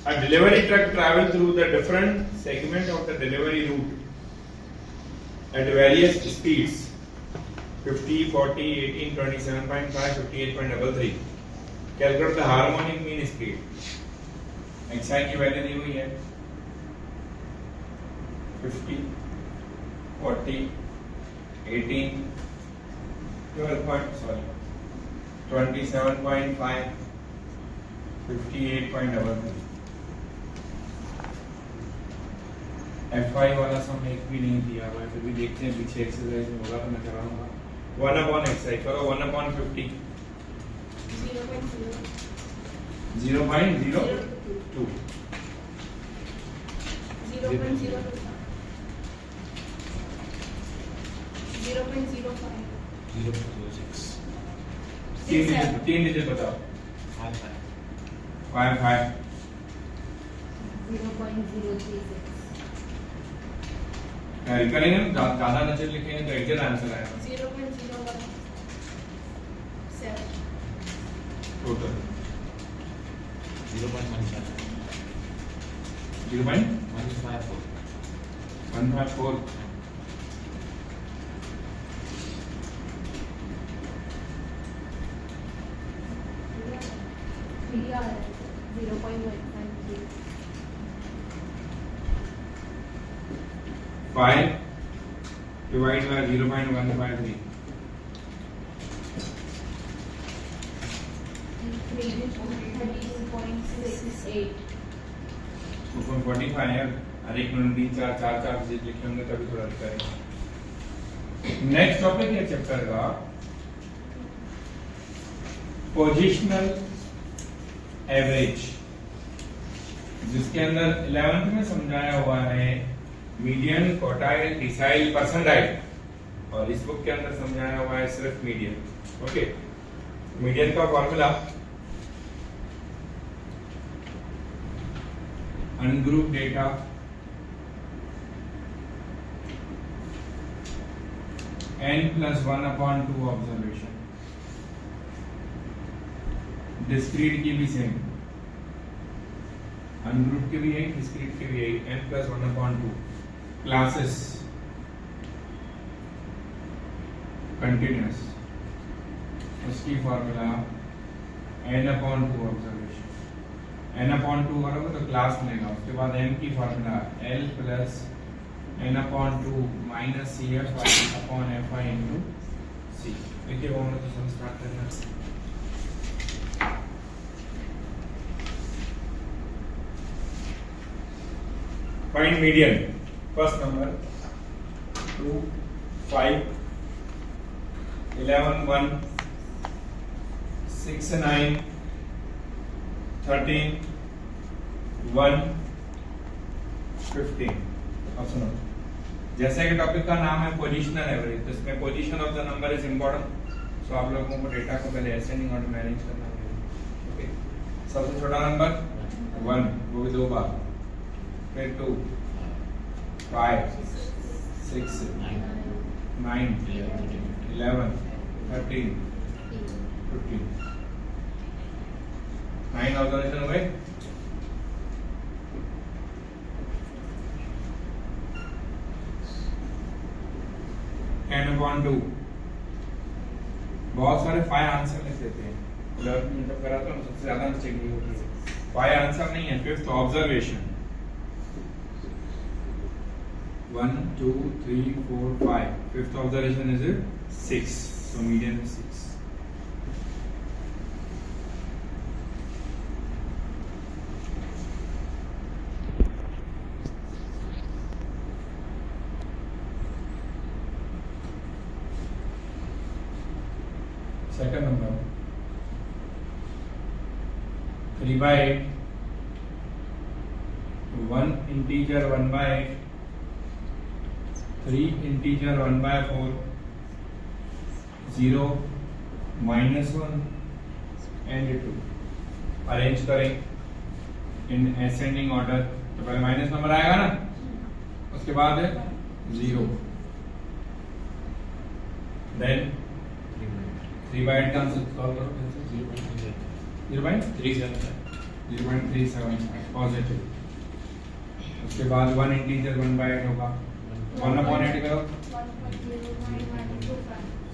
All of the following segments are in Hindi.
A delivery truck travels through the different segment of the delivery route at various speeds 50, 40, 18, 27.5, 58.33. Calculate the harmonic mean speed. xi की वैल्यू दी हुई है 50, 40, 18, 27.5, 58.33. FI वाला सम एक भी नहीं दिया हुआ है, फिर भी देखते हैं पीछे एक्सरसाइज में होगा तो मैं कराऊंगा। 1/xi करो 1/50 0.02 तीन डिजिट बताओ 5 करेंगे ना, ज्यादा नजर लिखेंगे तो एग्जैक्ट आंसर आएगा 0.017 टोटल 0.154 5 divided by 0.153 2.45 है। हर एक मिनट 3 4 डिजिट लिखे होंगे तभी थोड़ा करेंगे। नेक्स्ट टॉपिक है चैप्टर का पोजिशनल एवरेज, जिसके अंदर 11th में समझाया हुआ है मीडियन, क्वार्टाइल, डिसाइल, परसेंटाइल, और इस बुक के अंदर समझाया हुआ है सिर्फ मीडियन। ओके, मीडियन का formula ungroup data n+1/2 observation, discrete की भी सेम, अनग्रुप के भी है, डिस्क्रीट के भी है, n+1/2, क्लासेस कंटिन्यूअस, उसकी फॉर्मूला n/2 ऑब्जर्वेशन, n/2 करोगे तो क्लास मिलेगा, उसके बाद m की formula l + n/2 - CF/FI × C। देखिए वो हमने तो सम स्टार्ट करना है। Find median. First number 2, 5, 11, 1, 6, 9, 13, 1, 15। अब सुनो, जैसे कि टॉपिक का नाम है पोजिशनल एवरेज, तो इसमें position of the number is important. So आप लोगों को डेटा को पहले असेंडिंग ऑर्डर में अरेंज करना होगा। ओके, सबसे छोटा नंबर 1, वो भी 2 बार, फिर 2, 5, 6, 9, 11, 13, 15, 9 ऑब्जर्वेशन हुए। n/2 बहुत सारे 5 आंसर लिख देते हैं, मतलब करा तो सबसे ज्यादा मिस्टेक नहीं होती है। 5 आंसर नहीं है। 5th observation 1, 2, 3, 4, 5, 5th observation is 6, so median is 6। Second number 3/8, 1 integer 1/8, 3 integer 1/4, 0, -1 and 2। Arrange करें इन असेंडिंग ऑर्डर, तो पहले माइनस नंबर आएगा ना, उसके बाद 0, देन 3/8 का आंसर सॉल्व करो। 0.3 0.375 पॉजिटिव। उसके बाद 1 इंटीजर 1/8 होगा, 1/8 करो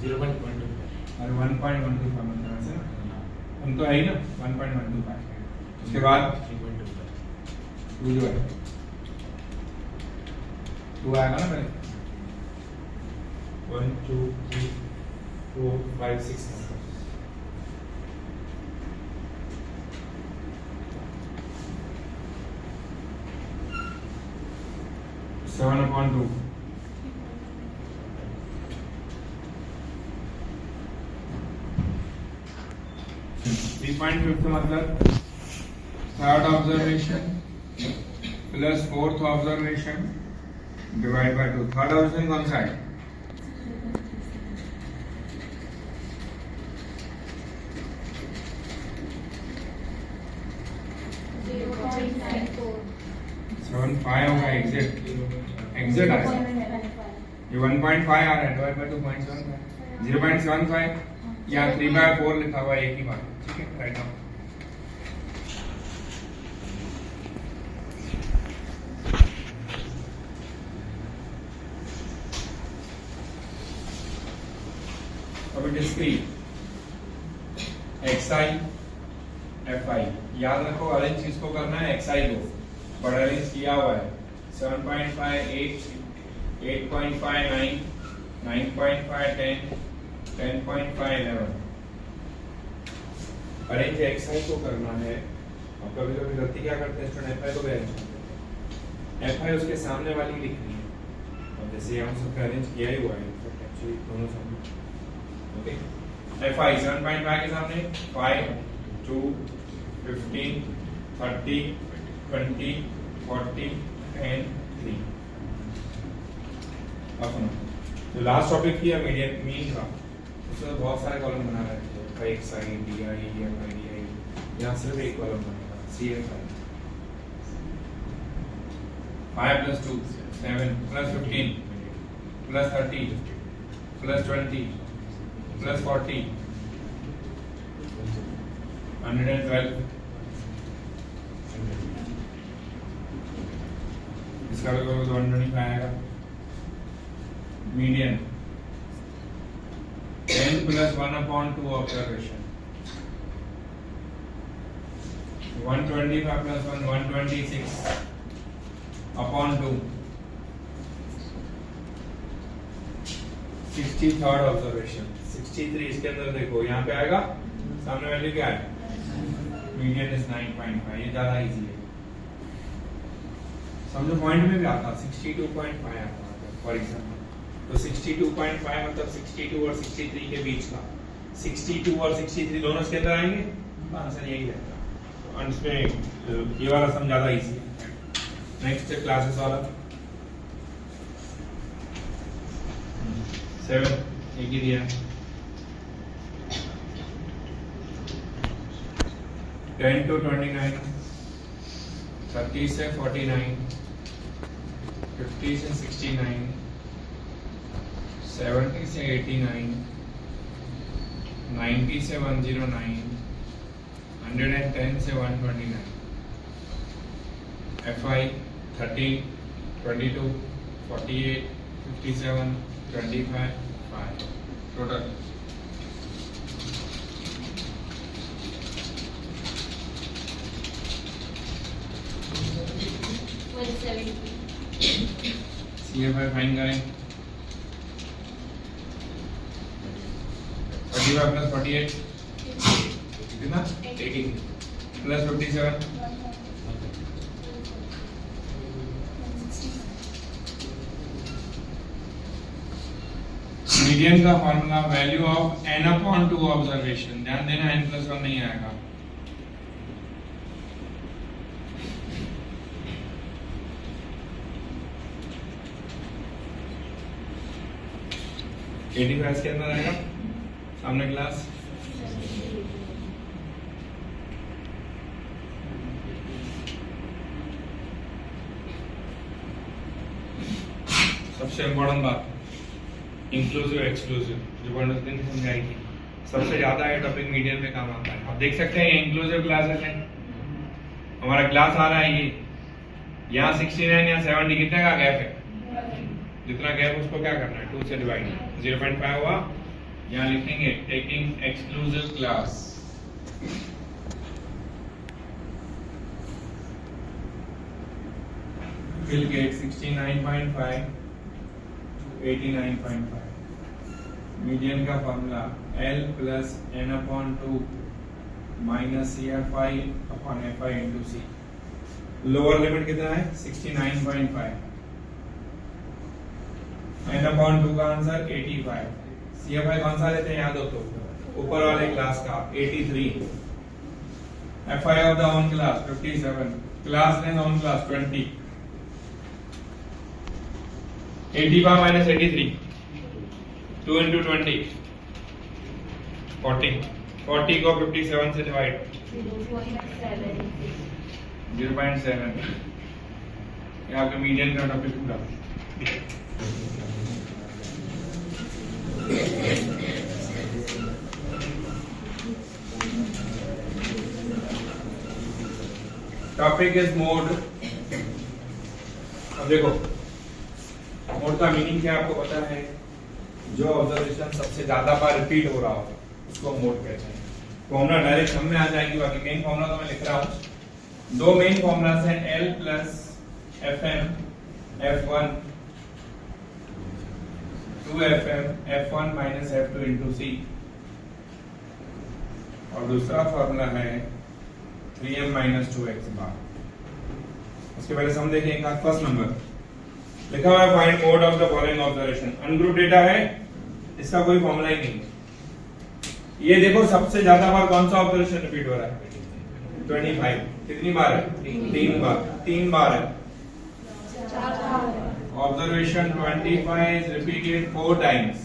0.125। अरे 1.125 मतलब ऐसे ना, हम तो है ही ना 1.125। उसके बाद 2 जो है 2 आएगा ना पहले 1 2 3 4 5 6 7/2 3.5 मतलब third observation plus fourth observation divide by 2। Third observation कौन सा है? सेवन फाइव होगा एग्जैक्ट एग्जैक्ट आएगा। ये 1.5 आ रहा है डिवाइड बाय 2.75 0.75 या 3/4 लिखा हुआ है, एक ही बात है, ठीक है राइट नाउ। अब डिस्क्रीट xi fi याद रखो, अरेंज किसको करना है? xi को, पर अरेंज किया हुआ है 7.5 8 8.5 9 9.5 10 10.5 11 अरेंज xi को करना है। अब कभी कभी गलती क्या करते हैं स्टूडेंट, fi को भी अरेंज करते हैं, fi उसके सामने वाली लिखनी है। अब जैसे हम सबका अरेंज किया ही हुआ है एक्चुअली दोनों सामने, ओके। fi 7.5 के सामने 5 2 15 30 20 40 10 3। अब सुनो, जो लास्ट टॉपिक किया मीडियन मीन का, उसमें बहुत सारे कॉलम बना रहे थे, एक sign D I F I D I, यहाँ सिर्फ एक कॉलम बनेगा सी एफ आई। 5 + 2 7 + 15 + 30 + 20 + 40 112। इसका भी 125 आएगा। Median 10 + 1/2 observation 125 + 1 126/2 63rd observation 63। इसके अंदर देखो यहाँ पे आएगा, सामने वैल्यू क्या है? Median is 9.5। ये ज्यादा इजी है, समझो पॉइंट में भी आता 62.5 आता है फॉर एग्जांपल। तो 62.5 मतलब 62 और 63 के बीच का, 62 और 63 दोनों इसके अंदर आएंगे, तो आंसर यही रहता है। तो अंत में ये वाला सम ज्यादा इजी है। नेक्स्ट क्लासेस वाला 7 एक ही दिया है। 10 to 29 30 से 49 50 से 69 70 से 89 90 से 109 110 से 129 FI 13 22 48 57 25 5 टोटल CFI फाइन करें 45 + 48 कितना 18 + 57 मीडियन का formula value of n/2 observation, ध्यान देना n+1 नहीं आएगा। डिवाइस के अंदर आएगा सामने क्लास। सबसे इम्पोर्टेंट बात इंक्लूसिव एक्सक्लूसिव, जो वर्ड दिन समझाई थी, सबसे ज्यादा ये टॉपिक मीडियम में काम आता है। आप देख सकते हैं ये इंक्लूसिव क्लासेस हैं, हमारा क्लास आ रहा है ये, यहाँ 69 या 70 कितने का गैप है, जितना गैप उसको क्या करना है 2 से डिवाइड, 0.5 हुआ। यहाँ लिखेंगे taking exclusive class, will get 69.5 to 89.5। Median का formula L plus n upon 2 minus CFI upon FI into C। Lower limit कितना है 69.5, n upon 2 का आंसर 85, CFI कौन सा लेते हैं याद हो तो ऊपर वाले क्लास का 83, FI of the own class 57, class length own class 20, 85 minus 83, 2 into 20, 40, 40 को 57 से डिवाइड 0.7। ये आपका मीडियन का टॉपिक पूरा। Topic is mode. अब देखो मोड का मीनिंग क्या आपको पता है, जो ऑब्जर्वेशन सबसे ज्यादा बार रिपीट हो रहा हो उसको मोड कहते हैं। फॉर्मूला डायरेक्ट हम में आ जाएगी, बाकी मेन फॉर्मूला तो मैं लिख रहा हूं। दो मेन फॉर्मूलास हैं L plus FM F1 2FM F1 minus F2 into C, और दूसरा फॉर्मूला है 3M माइनस 2X बार। उसके पहले हम देखेंगे फर्स्ट नंबर लिखा हुआ है find mode of the following observation. Ungroup data है, इसका कोई फॉर्मूला ही नहीं। ये देखो सबसे ज्यादा बार कौन सा ऑब्जर्वेशन रिपीट हो रहा है 25। कितनी बार है 3 बार है। Observation 25 is repeated 4 times,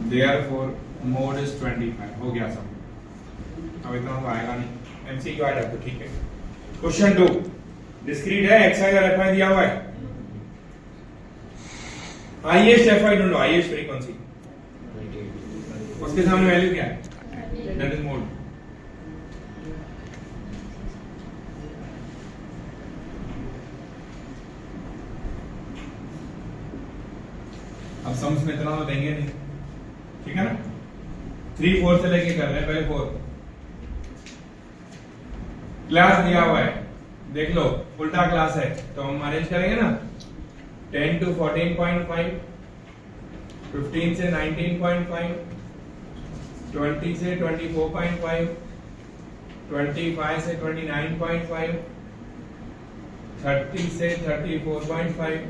therefore mode is 25। हो गया सब, अब इतना तो आएगा नहीं, एमसीक्यू आ जाता ठीक है। क्वेश्चन 2 डिस्क्रीट है, एक्स आई और एफ आई दिया हुआ है। हाईएस्ट एफ आई ढूंढो, हाईएस्ट फ्रीक्वेंसी, उसके सामने वैल्यू क्या है, दैट इज मोड। अब सम्स में इतना तो देंगे नहीं, ठीक है ना। 3 4 से लेके कर रहे हैं, पहले 4 क्लास दिया हुआ है, देख लो उल्टा क्लास है तो हम अरेंज करेंगे ना 10 to 14.5, 15 से 19.5, 20 से 24.5, 25 से 29.5, 30 से 34.5,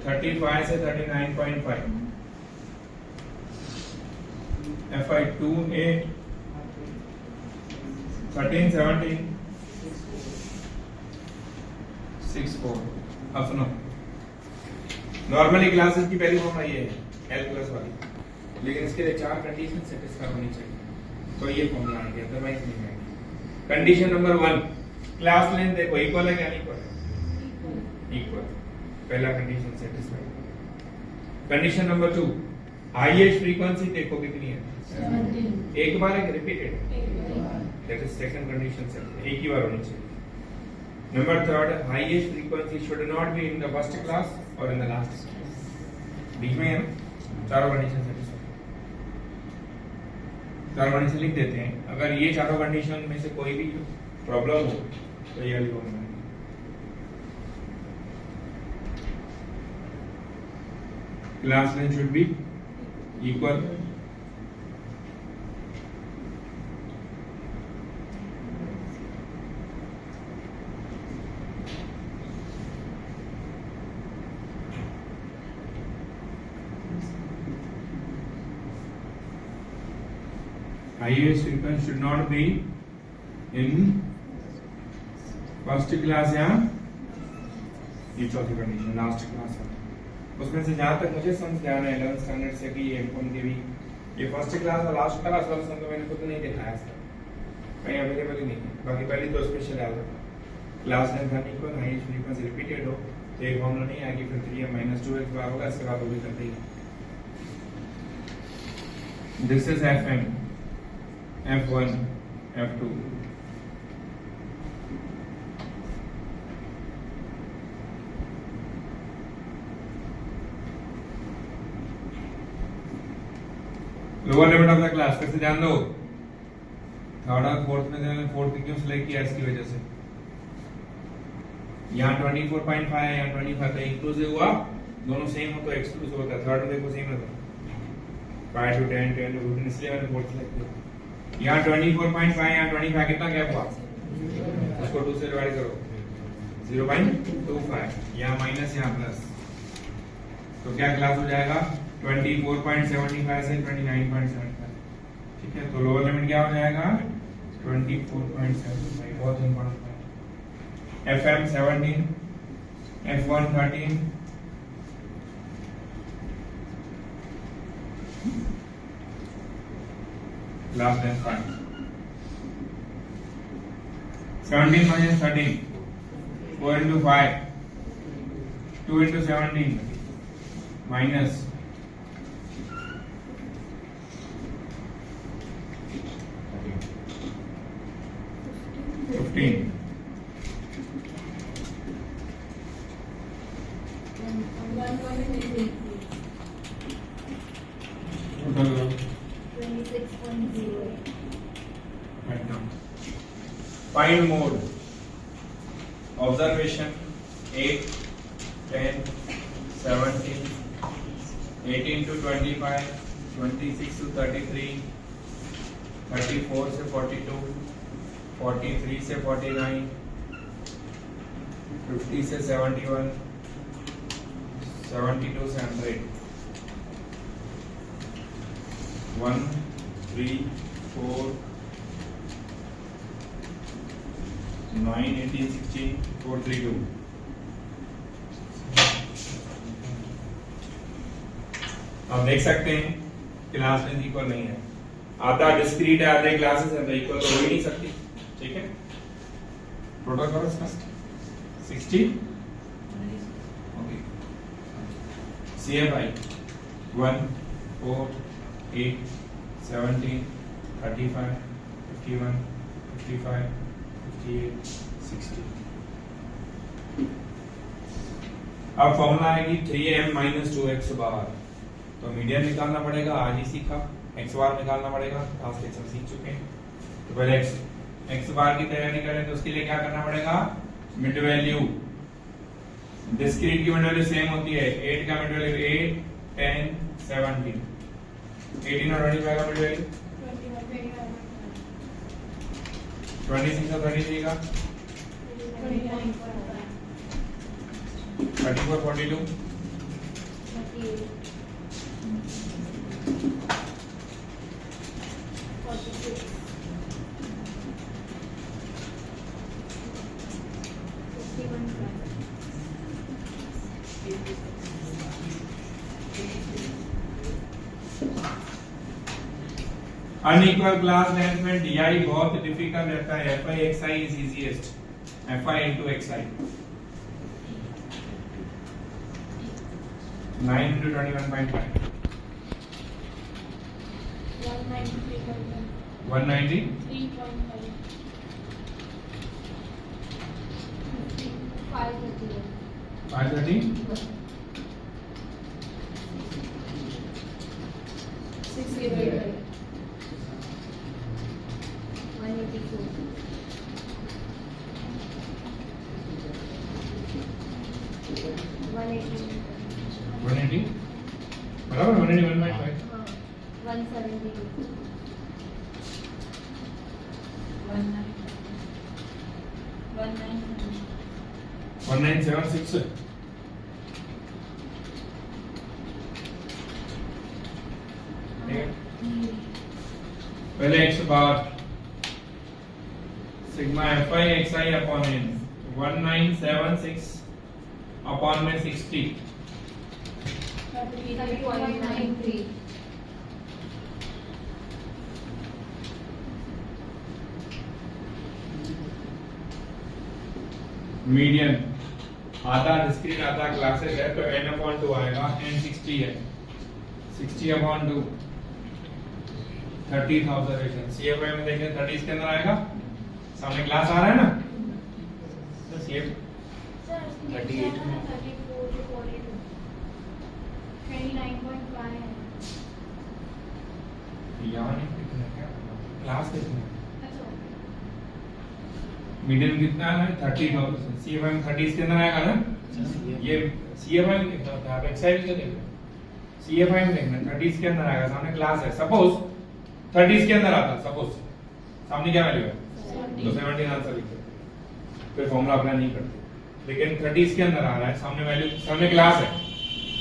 35 से 39.5, FI 2 8, 13 17 6 4। अब सुनो, नॉर्मली क्लासेस की पहली फॉर्म ये है L प्लस वाली, लेकिन इसके लिए 4 कंडीशन सेटिस्फाई होनी चाहिए तो ये फॉर्मूला आएगी, अदरवाइज नहीं आएगी। कंडीशन नंबर 1 क्लास लेंथ देखो इक्वल है क्या, नहीं इक्वल है, इक्वल, पहला condition satisfy. Condition number 2 highest frequency देखो कितनी है 17, एक बार है repeated, that is second condition set, एक ही बार होनी चाहिए। Number 3 highest frequency should not be in the first class और इन द लास्ट क्लास, बीच में है ना, चारों कंडीशन सेटिस्फाई। चारों कंडीशन लिख देते हैं, अगर ये चारों कंडीशन में से कोई भी प्रॉब्लम हो तो ये वाली फॉर्मूला है। Class length should be equal, highest frequency should not be in first class या ये चौथी कंडीशन लास्ट क्लास है। उसमें से जहां तक मुझे समझ ध्यान है 11th स्टैंडर्ड से भी ये कौन दी हुई ये फर्स्ट क्लास और लास्ट क्लास वाला सम तो मैंने खुद नहीं दिखाया इसका, कहीं अवेलेबल ही नहीं है। बाकी पहले तो स्पेशल आ था क्लास लेंथ हर इक्वल हाईएस्ट फ्रीक्वेंसी रिपीटेड हो तो एक फॉर्मूला नहीं आएगी, फिर 3m माइनस 2x बार होगा, इसके बाद वो भी कर देगी। This is fm F1 F2 lower limit of the class कैसे ध्यान दो थर्ड और फोर्थ में से फोर्थ क्यों सिलेक्ट किया इसकी वजह से यहाँ 24.5 है यहाँ 25 तो इंक्लूसिव हुआ दोनों सेम हो तो एक्सक्लूसिव होता है थर्ड में देखो सेम रहता 5 to 10 10 to 15 इसलिए मैंने फोर्थ सिलेक्ट किया यहाँ 24.5 यहाँ 25 कितना गैप हुआ उसको 2 से डिवाइड करो 0.25 यहाँ माइनस यहाँ प्लस तो क्या क्लास हो जाएगा 24.75 से 29.75 ठीक है तो लोअर लिमिट क्या हो जाएगा 24.75 बहुत इंपॉर्टेंट है FM 17 F1 13 last than 5 17 minus 13 4 into 5 2 into 17 minus 15 total 26.08. right now find mode observation 8 10 17 18 to 25 26 to 33 34 से 42 43 से 49 50 से 71 72 से 100 1 3 4 9 18 16 4 3 2 आप देख सकते हैं क्लास लेंथ इक्वल नहीं है आधा डिस्क्रीट है आधे क्लासेस है तो इक्वल तो हो ही नहीं सकती ठीक है टोटल करो इसका 60 ओके CFI 1 4 8 17 35 51 55 58 60 अब फॉर्मूला है कि 3m - 2x बार तो मीडियन निकालना पड़ेगा आज ही सीखा x बार निकालना पड़ेगा आज के सब सीख चुके हैं तो पहले x बार की तैयारी करें तो उसके लिए क्या करना पड़ेगा मिड वैल्यू डिस्क्रीट की मिड वैल्यू सेम होती है 8 का मिड वैल्यू 8 10 17 18 और 25 का मिड वैल्यू 26 और 33 का 34 42 अनइक्वल क्लास लेंथ में DI बहुत डिफिकल्ट रहता है FI XI is easiest FI into XI 9 into 21.5 190 530 180 बराबर 181.5 1976 पहले x bar sigma FI XI upon n 1976 upon में 60 मीडियन आधा डिस्क्रीट आधा क्लासेस है तो n अपॉन 2 आएगा n 60 है 60 अपॉन 2 30th ऑब्जर्वेशन CFI में देखें 30 के अंदर आएगा, सामने क्लास आ रहा है ना, CF 38 में 34 to 42 29.5 है। यहाँ नहीं दिखना क्या, क्लास देखना है। अच्छा मीडियम कितना है 30,000, CFI में 30 के अंदर आएगा ना, ये CFI में कितना होता है, आप एक्साइज में देख रहे हो, CFI में देखना 30 के अंदर आएगा, सामने क्लास है, सपोज 30 के अंदर आता, सपोज सामने क्या वैल्यू है तो 17 आंसर लिखते, फिर फॉर्मूला अप्लाई नहीं करते, लेकिन 30 के अंदर आ रहा है, सामने वैल्यू, सामने क्लास है,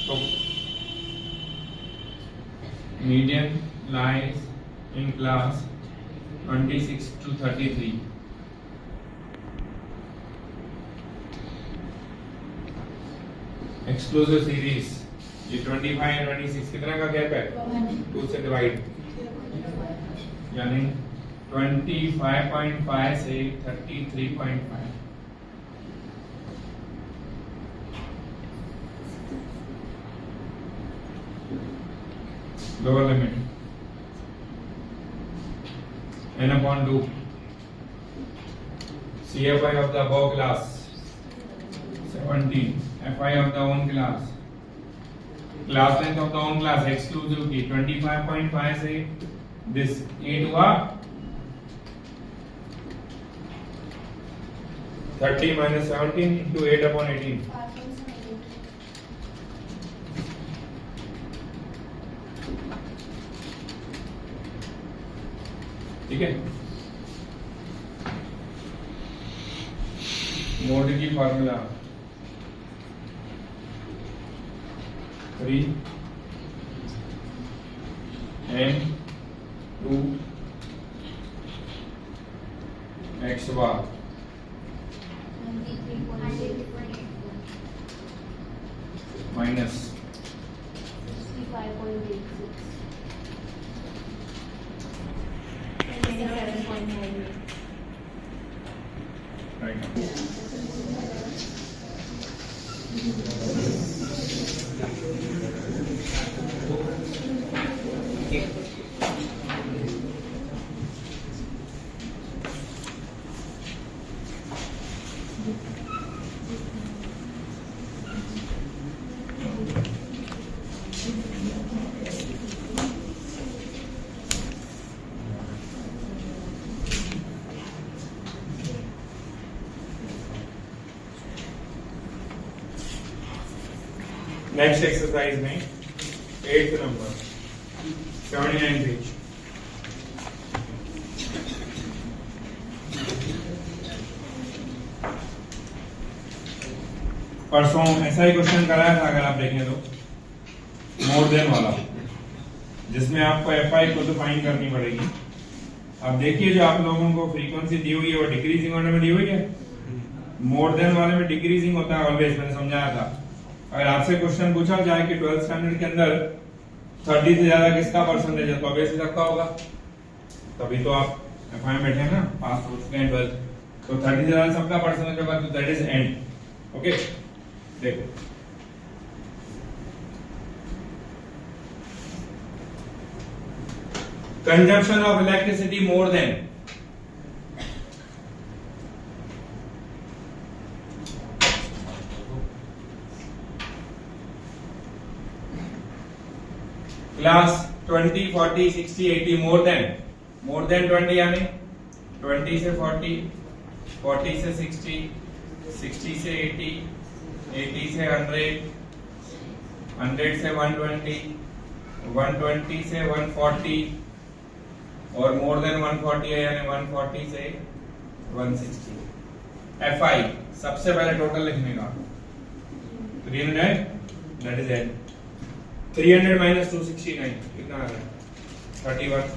तो median lies in class 26 to 33। Exclusive series ये 25 और 26 कितना का गैप है 2 से डिवाइड, यानी 25.5 से 33.5। Lower limit n upon 2 CFI of the above class 17, FI of the own class, class length of the own class exclusive की 25.5 से this 8 हुआ 30 minus 17 into 8 upon 18, 5.78 ठीक है। मोड की formula 3 m 2 x bar 93.81 minus 65.86 27.98 right now. Next exercise में 8th नंबर 79 पेज, परसों ऐसा ही क्वेश्चन कराया था, अगर आप देखें तो मोर देन वाला, जिसमें आपको FI को तो फाइंड करनी पड़ेगी। अब देखिए जो आप लोगों को फ्रीक्वेंसी दी हुई है वो डिक्रीजिंग ऑर्डर में दी हुई है, मोर देन वाले में डिक्रीजिंग होता है ऑलवेज, मैंने समझाया था। अगर आपसे क्वेश्चन पूछा जाए कि 12th स्टैंडर्ड के अंदर 30 से ज्यादा किसका परसेंटेज है, तो ऑब्वियसली सबका होगा, तभी तो आप FI में बैठे हैं ना, पास हो चुके हैं 12th, तो 30 से ज्यादा सबका परसेंटेज होगा, तो दैट इज एंड। ओके देखो consumption of electricity more than class 20, 40, 60, 80 more than 20 यानी 20 से 40, 40 से 60, 60 से 80, 80 से 100, 100 से 120, 120 से 140 और मोर देन 140 है यानी 140 से 160। FI सबसे पहले टोटल लिखने का 300, दैट इज एंड। 300 minus 269 कितना आ रहा है 31,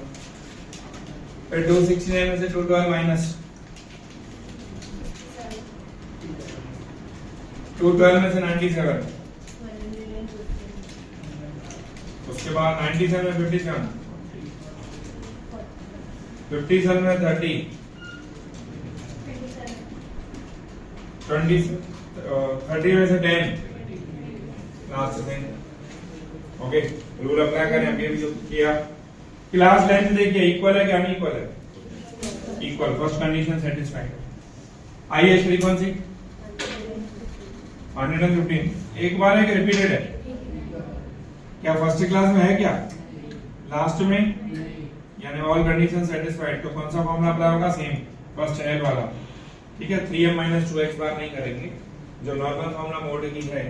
फिर 269 में से 212 माइनस 212 में से 97, उसके बाद 97 में 57, 57 में 30, 30 में से 10 लास्ट से। ओके रूल अप्लाई करें, अभी अभी जो किया क्लास लेंथ देखिए इक्वल है क्या अनइक्वल है? Equal, first condition satisfied. आइए फ्रीक्वेंसी 115 एक बार है कि रिपीटेड है? क्या फर्स्ट क्लास में है क्या? लास्ट में यानी ऑल कंडीशन सेटिस्फाइड, तो कौन सा फॉर्मूला अप्लाई होगा? सेम, फर्स्ट एल वाला। ठीक है, 3m - 2x बार नहीं करेंगे, जो नॉर्मल फॉर्मूला मोड की है।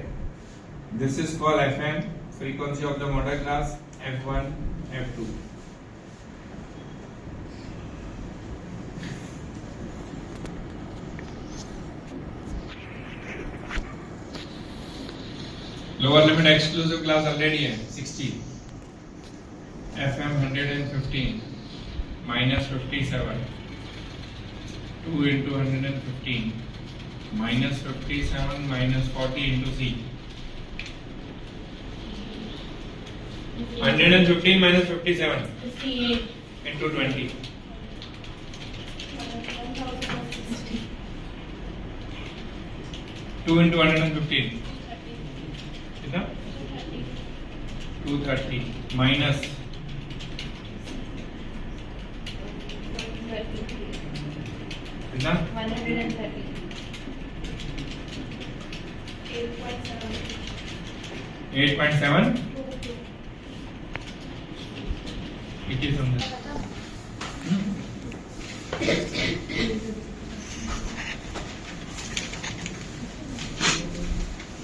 This is called fm, frequency of the model class f1 f2। Lower limit exclusive class already है 60, fm 115 minus 57, 2 into 115 minus 57 minus 40 into c, 115 minus 57 58 into 20, 2 into 115 कितना? 230 minus 133 कितना? 130 8.7 8.7 इक्कीस समझे।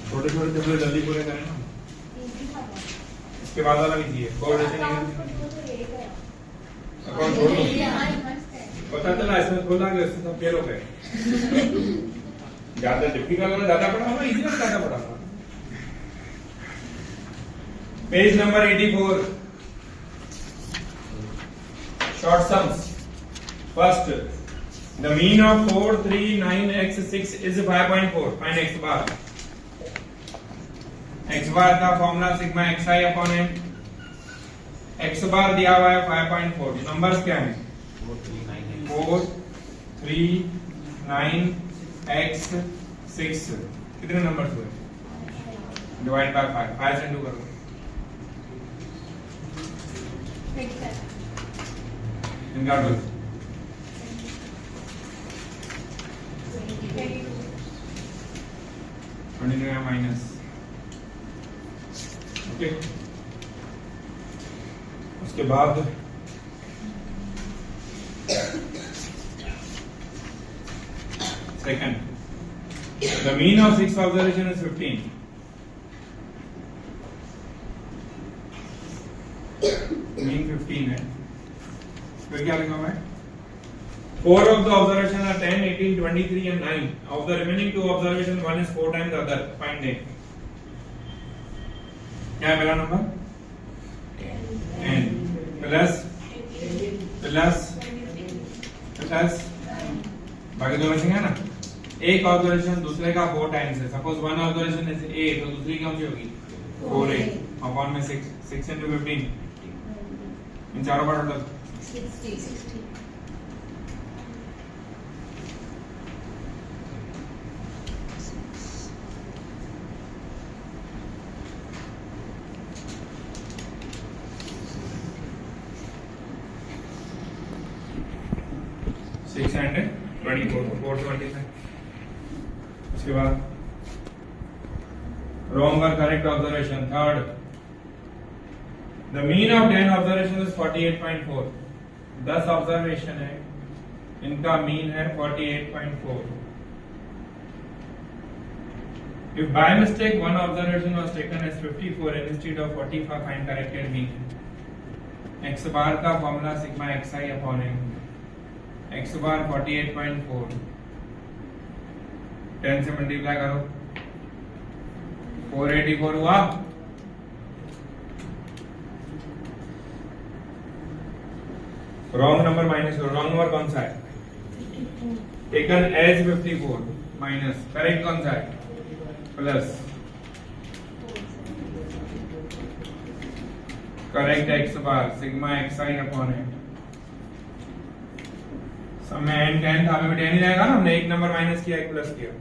छोटे छोटे टुकड़े जल्दी पूरे करें ना। इसके बाद वाला भी चाहिए कोऑर्डिनेशन अकाउंट छोड़ दो। पता चला इसमें खोला गया, इसमें सब फेल हो गए। ज्यादा डिफिकल्ट वाला ज्यादा पढ़ा होगा, इजी वाला ज्यादा पढ़ा होगा। Page number 84, short sums. First, the mean of 4, 3, 9, x 6 is 5.4. Find x bar. x bar का formula sigma xi upon n। x बार दिया हुआ है 5.4। नंबर्स क्या हैं? 4, 3, 9, x 6। कितने नंबर्स हुए? डिवाइड बाय 5, 5 से 2 करो। इनका दो 22 माइनस। ओके, उसके बाद second, the mean of 6 observation is 15। Mean 15 है, फिर क्या लिखा हुआ है? 4 of the observation are 10, 18, 23 and 9. Of the remaining 2 observation, one is 4 times the other. Find it. क्या है पहला नंबर? 10 प्लस प्लस प्लस बाकी दो बचेंगे ना। एक ऑब्जर्वेशन दूसरे का 4 टाइम्स है। सपोज वन ऑब्जर्वेशन इज 8 तो दूसरी कौन सी होगी? 4a अपॉन में 6 into 15। इन चारों का टोटल 60 6 and 24, 425। उसके बाद wrong or correct observation। Third, the mean of 10 observation is 48.4। 10 observation है, इनका मीन है 48.4। If by mistake one observation was taken as 54 and instead of 45, find corrected mean। x बार का formula sigma xi upon n। x बार 48.4, 10 से मल्टीप्लाई करो, 484 हुआ। रॉन्ग नंबर माइनस करो। रॉन्ग नंबर कौन सा है? टेकन एज 54 माइनस, करेक्ट कौन सा है? Plus, correct x bar sigma xi upon n। समय n 10 था, अभी 10 ही रहेगा ना, हमने एक नंबर माइनस किया, एक प्लस किया।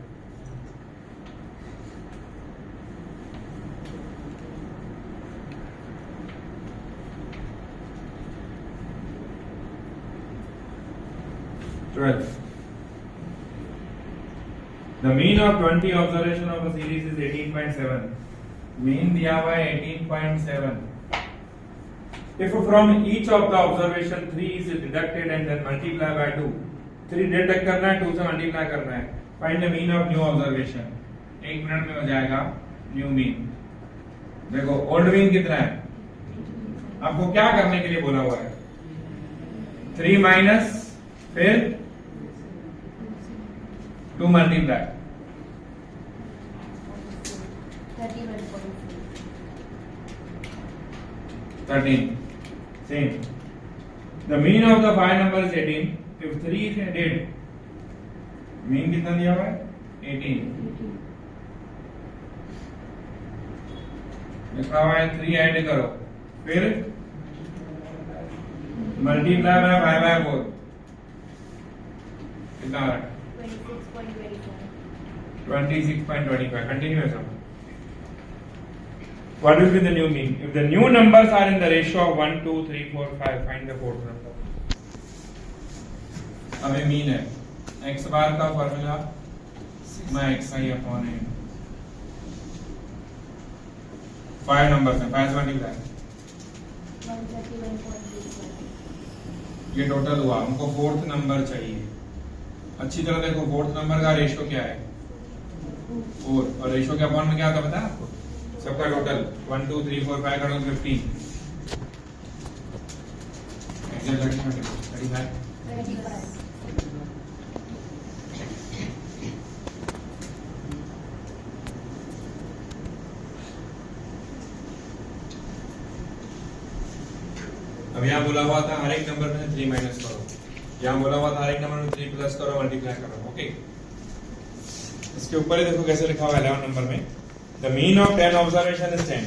12. The mean of 20 observation of a series is 18.7. Mean दिया हुआ है 18.7. If from each of the observation 3 is deducted and then multiply by 2, 3 deduct करना है, 2 से multiply करना है. Find the mean of new observation. 1 minute में हो जाएगा new mean. देखो old mean कितना है? आपको क्या करने के लिए बोला हुआ है? 3 माइनस फिर 2 multiply 13. Same. The mean of the 5 number is 18. If 3 is added, mean कितना दिया हुआ है? 18. लिखा हुआ है 3 ऐड करो फिर मल्टीप्लाई बाय 5 बाय 4 कितना आ रहा है? 26.25. Continuous. What will be the new mean? If the new numbers are in the ratio of 1, 2, 3, 4, 5, find the fourth number. अब ये mean है. X bar का formula sigma xi upon n. 5 numbers हैं. 5 से मल्टीप्लाई. ये टोटल हुआ. हमको फोर्थ नंबर चाहिए. अच्छी तरह देखो फोर्थ नंबर का रेशियो क्या है? 4. और रेशियो के अपॉन में क्या होता है पता है आपको? सबका टोटल 1 2 3 4 5 का टोटल 15. एग्जैक्ट 35. अब यहाँ बोला हुआ था हर एक नंबर में 3 माइनस करो. यहाँ बोला हुआ था हर एक नंबर में 3 प्लस करो मल्टीप्लाई करो. ओके इसके ऊपर ही देखो कैसे लिखा हुआ है 11 नंबर में. The mean of 10 observation is 10.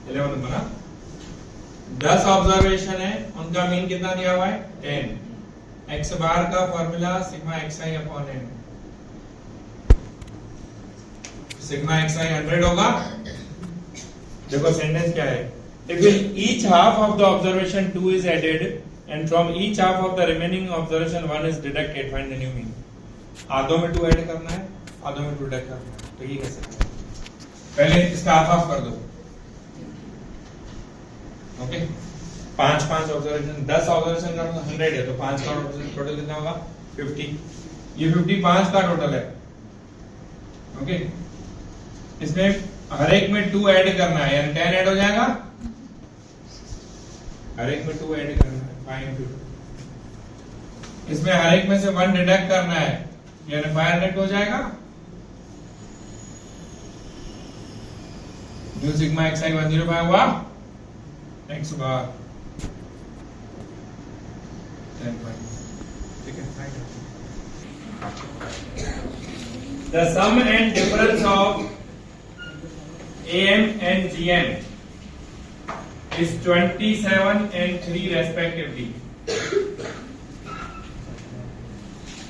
11 number ना 10 ऑब्जर्वेशन है उनका मीन कितना दिया हुआ है 10. x बार का formula sigma xi upon n. Sigma xi 100 होगा. देखो सेंटेंस क्या है? If in each half of the observation 2 is added and from each half of the remaining observation 1 is deducted, find the new mean. आधों में 2 ऐड करना है, आधों में 2 डिडक्ट करना है. तो ये कैसे करें? पहले इसका हाफ कर दो. ओके 5 ऑब्जर्वेशन 10 ऑब्जर्वेशन का 100 है तो 5 का टोटल कितना होगा 50. ये 55 का टोटल है. ओके इसमें हर एक में 2 ऐड करना है यानी 10 ऐड हो जाएगा. हर एक में 2 ऐड करना है 5 2. इसमें हर एक में से 1 डिडक्ट करना है यानी 5 डिडक्ट हो जाएगा. न्यू सिग्मा xi 105 हुआ x बार 10. ठीक है. The sum and difference of AM and GM is 27 and 3 respectively.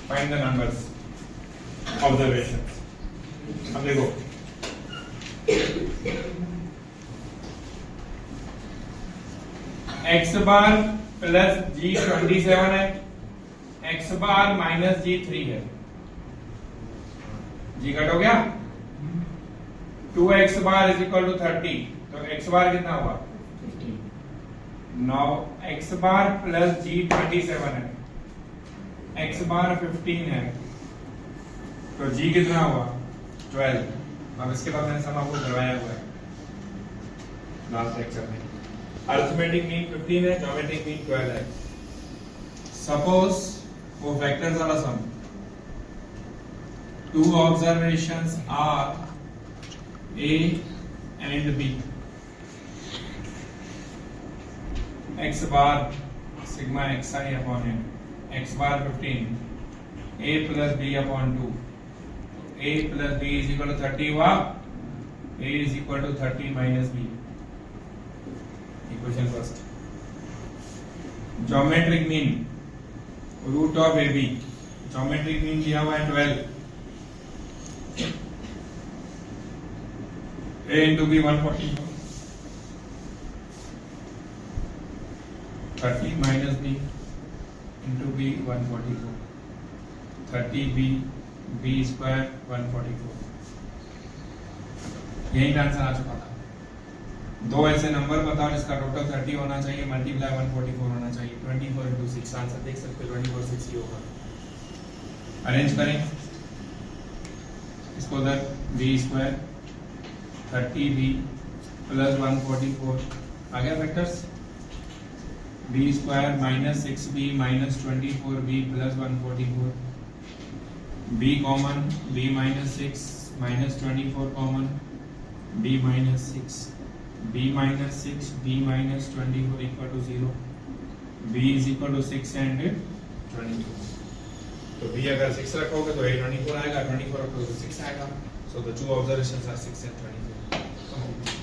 Find the numbers. Observations. अब देखो x बार प्लस g 27 है, x बार माइनस g 3 है. g कट हो गया. 2x bar is equal to 30 तो x बार कितना हुआ 15. नाउ x बार प्लस g 27 है, x बार 15 है तो g कितना हुआ 12. अब इसके बाद मैंने सम आपको करवाया हुआ है लास्ट लेक्चर में. अरिथमेटिक मीन 15 है, ज्योमेट्रिक मीन 12 है. सपोज वो फैक्टर्स वाला some 2 observations are A and B. X bar sigma xi upon n. X bar 15. A plus B upon 2. A plus B is equal to 30 हुआ. A is equal to 30 minus B. Equation first. Geometric mean root of AB. Geometric mean दिया हुआ है 12. A into B 140. 30 minus b into b 144. 30b b square 144. यही आंसर आ चुका था। दो ऐसे नंबर बताओ जिसका टोटल 30 होना चाहिए, मल्टीप्लाई 144 होना चाहिए। 24 into 6 आंसर देख सकते हो, 24 6 ही होगा। अरेंज करें इसको उधर, b स्क्वायर 30b प्लस 144 आ गया factors, b square minus 6b minus 24b plus 144, b common, b minus 6 minus 24 common, b minus 6, b minus 6, b minus 24 equal to 0, b is equal to 6 and 22. तो b अगर 6 रखोगे तो 24 आएगा, 24 रखोगे तो 6 आएगा. So the two observations are 6 and 24.